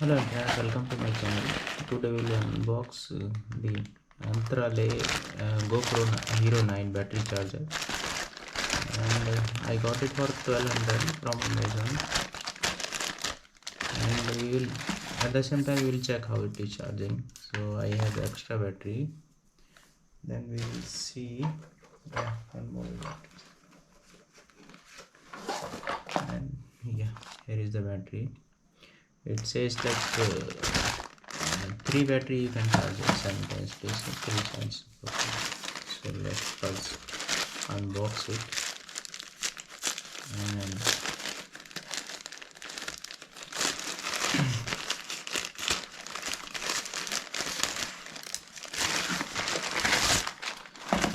Hello and welcome to my channel. Today we will unbox the Yantralay GoPro Hero 9 battery charger, and I got it for 1200 from Amazon. And we will at the same time we will check how it is charging. So I have extra battery. Then we will see one more battery. And yeah, here is the battery. It says like 3 battery you can charge it simultaneously, so 3 charge. Okay. So let's first unbox it. And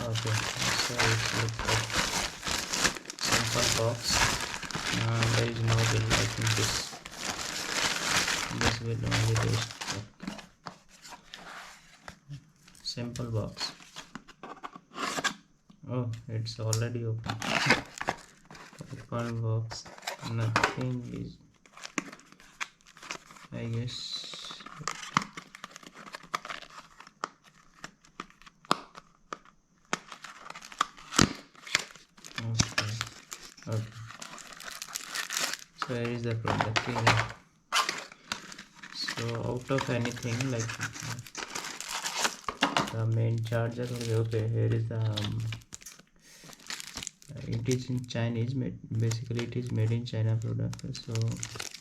okay, so it looks like simple box. There is no bill. I think this will only do simple box. Oh, it's already open. Open box. Nothing is, I guess. Okay. Okay. So here is the product. So out of anything like the main charger, okay, here is the it is in Chinese, basically it is made in China product. So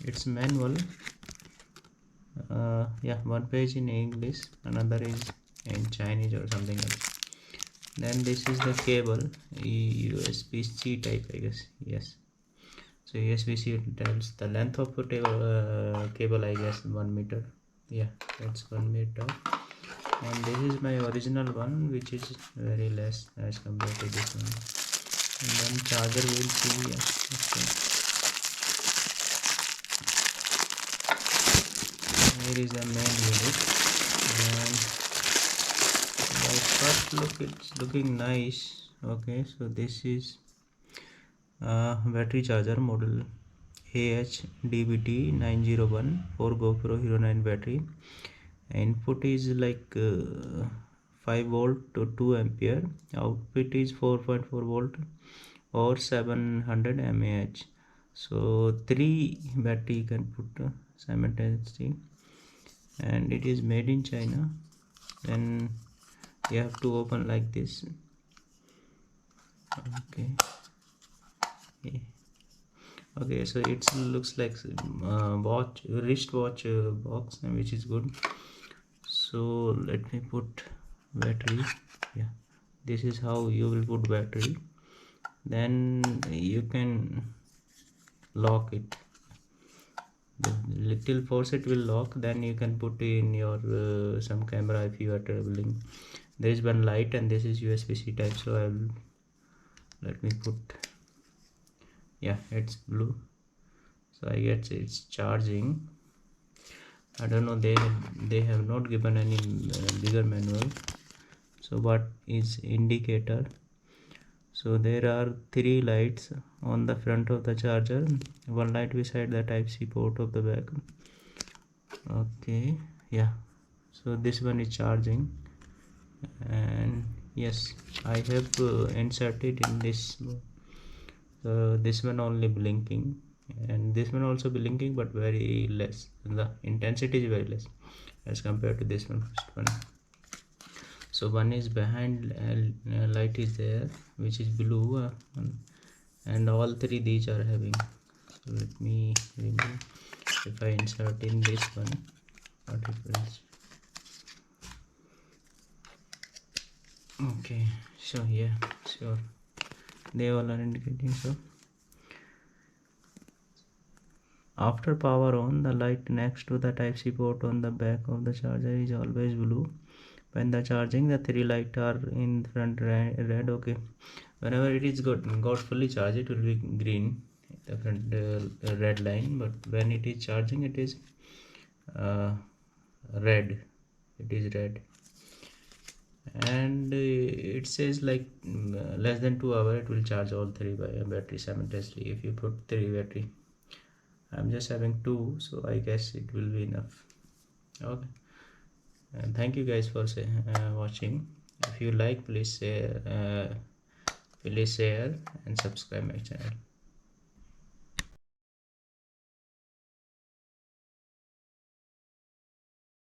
it's manual. Yeah, one page in English, another is in Chinese or something else. Then this is the cable, USB-C type, I guess. Yes, so USB-C tells the length of the cable, I guess 1 meter. Yeah, that's 1 meter. And this is my original one, which is very less as compared to this one. And then charger we will see. Yes, okay. Here is the main unit, and by first look it's looking nice. Okay, so this is battery charger model AHDBT 901 for GoPro Hero 9 battery. Input is like 5 volt to 2 ampere. Output is 4.4 volt or 700 mAh. So 3 battery you can put simultaneously, and it is made in China. Then you have to open like this. Okay. Okay, so it looks like wristwatch box, which is good. So let me put battery. Yeah, this is how you will put battery. Then you can lock it. The little faucet will lock. Then you can put in your some camera if you are traveling. There is one light, and this is USB-C type. So I will let me put. Yeah, it's blue. So I guess it's charging. I don't know, they have not given any bigger manual. So what is indicator? So there are 3 lights on the front of the charger, one light beside the type C port of the back. Okay, yeah, so this one is charging, and yes, I have inserted in this. This one only blinking, and this one also blinking, but very less. The intensity is very less as compared to this one, first one. So one is behind, light is there, which is blue, and all 3 these are having. So let me remove. If I insert in this one, what happens? Okay, so yeah, sure, they all are indicating. So after power on, the light next to the type C port on the back of the charger is always blue. When the charging, the 3 lights are in front red. Okay, whenever it is got fully charged, it will be green, the front red line. But when it is charging, it is red. It is red, and it says like less than 2 hours it will charge all 3 by battery simultaneously if you put 3 battery. I'm just having two, so I guess it will be enough. Okay, and thank you guys for watching. If you like, please share and subscribe my channel.